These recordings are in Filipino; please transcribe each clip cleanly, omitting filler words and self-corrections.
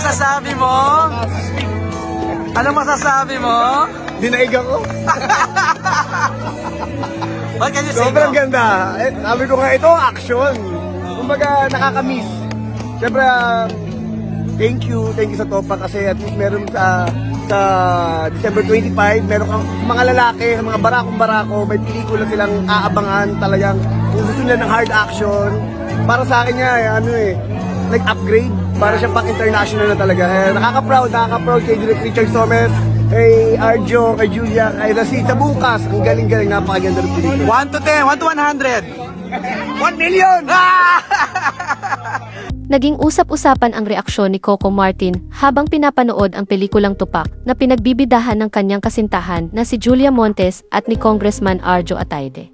masasabi mo? Anong masasabi mo? Dinaig ako. What can you say? Sobrang ganda. Sabi ko nga, ito action. Kumbaga, nakakamiss. Siyempre, thank you sa Topa kasi at least meron sa December 25, meron kang mga lalaki, sa mga barakong-barako, may pelikula silang aabangan talagang kung gusto nila ng hard action. Para sa akin nga, like upgrade, para siya pang international na talaga. Nakaka-proud kay Direk Richard Somes, kay Arjo, kay Julia, kay Rosita Bukas. Ang galing-galing, napakaganda ng pelikula. 1 to 10, 1 to 100. 1 million! Naging usap-usapan ang reaksyon ni Coco Martin habang pinapanood ang pelikulang Tupac na pinagbibidahan ng kanyang kasintahan na si Julia Montes at ni Congressman Arjo Atayde.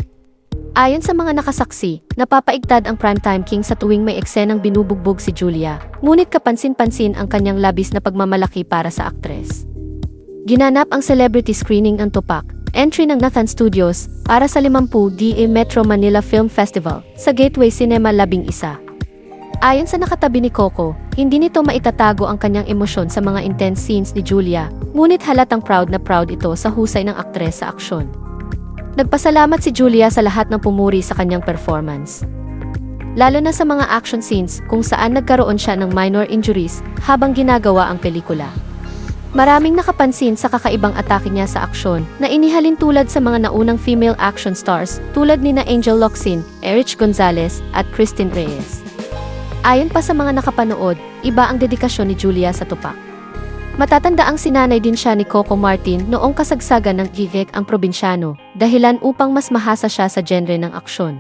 Ayon sa mga nakasaksi, napapaigtad ang primetime king sa tuwing may eksenang binubugbog si Julia, ngunit kapansin-pansin ang kanyang labis na pagmamalaki para sa aktres. Ginanap ang celebrity screening ng Tupac, entry ng Nathan Studios, para sa 50th Metro Manila Film Festival sa Gateway Cinema 11. Ayon sa nakatabi ni Coco, hindi nito maitatago ang kanyang emosyon sa mga intense scenes ni Julia, ngunit halatang proud na proud ito sa husay ng aktres sa aksyon. Nagpasalamat si Julia sa lahat ng pumuri sa kanyang performance, lalo na sa mga action scenes kung saan nagkaroon siya ng minor injuries habang ginagawa ang pelikula. Maraming nakapansin sa kakaibang atake niya sa aksyon na inihalin tulad sa mga naunang female action stars tulad nina Angel Locsin, Erich Gonzalez at Christine Reyes. Ayon pa sa mga nakapanood, iba ang dedikasyon ni Julia sa Tupac. Matatandaang sinanay din siya ni Coco Martin noong kasagsagan ng Gigek ang Probinsyano, dahilan upang mas mahasa siya sa genre ng aksyon.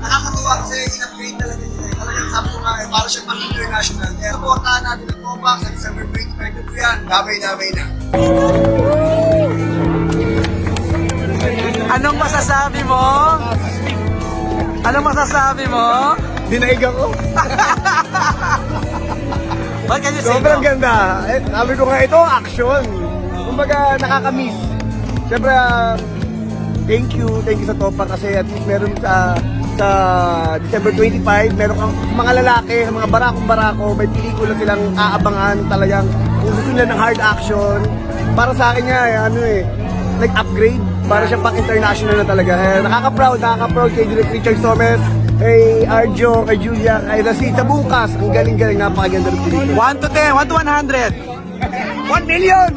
Nakakatuwa kasi in-upgrade talaga nila. Talagang sabi ko nga, para siya pang international. Kaya supportahan natin ang Topac sa December 25 yan. Damay-damay na. Anong masasabi mo? Anong masasabi mo? Dinaig ako. What can you say? Sobrang ganda. Sabi ko nga, ito action. Kumbaga, nakakamiss. Siyempre, thank you sa Topa kasi at least meron sa December 25, meron kang mga lalaki, sa mga barakong-barako, may pelikula silang aabangan talagang kung gusto nila ng hard action. Para sa akin nga, like upgrade, para siya pang international na talaga. Nakaka-proud kay Direk Richard Somes, kay Arjo, kay Julia, kay Rosita Bukas. Ang galing-galing, napakaganda ng pelikula. 1 to 10, 1 to 100. 1 million!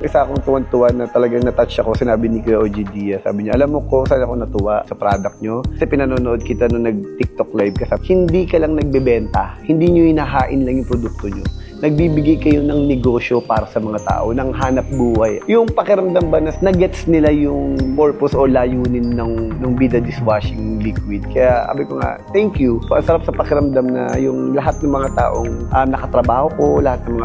Isa akong tuwan-tuwa na talagang natouch ako, sinabi ni Kuya OG Diaz. Sabi niya, alam mo ko, saan ako natuwa sa product nyo? Kasi pinanonood kita nung nag-TikTok live kasi hindi ka lang nagbebenta, hindi nyo hinahain lang yung produkto nyo. Nagbibigay kayo ng negosyo para sa mga tao, ng hanap buhay. Yung pakiramdam ba na nagets nila yung purpose o layunin ng Bida Dishwashing Liquid. Kaya sabi ko nga, thank you. Ang sarap sa pakiramdam na yung lahat ng mga taong nakatrabaho ko, lahat ng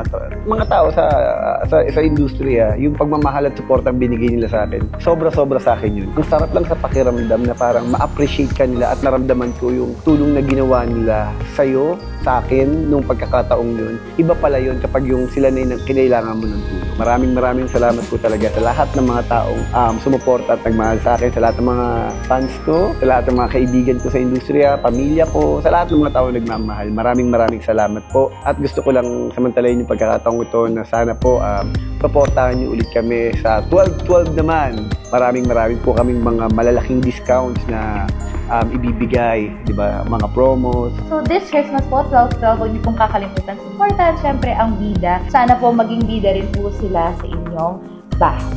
mga tao sa industriya, yung pagmamahal at support ang binigay nila sa akin. Sobra-sobra sa akin yun. Ang sarap lang sa pakiramdam na parang ma-appreciate ka nila at naramdaman ko yung tulong na ginawa nila sa'yo, sa akin, nung pagkakataong yun. Iba pala yun kapag yung sila na yung kinailangan mo ng tulong. Maraming salamat po talaga sa lahat ng mga taong sumuporta at nagmahal sa akin, sa lahat ng mga fans ko, sa lahat ng mga kaibigan ko sa industriya, pamilya ko, sa lahat ng mga taong nagmamahal. Maraming salamat po. At gusto ko lang samantalayin yung pagkakataong ito na sana po suportahan niyo ulit kami sa 12/12 naman. Maraming po kaming mga malalaking discounts na ibibigay, di ba, mga promos. So this Christmas po, 12/12, huwag niyo pong kakalimutan supportahan syempre ang Bida. Sana po maging bida rin po sila sa inyong bahay.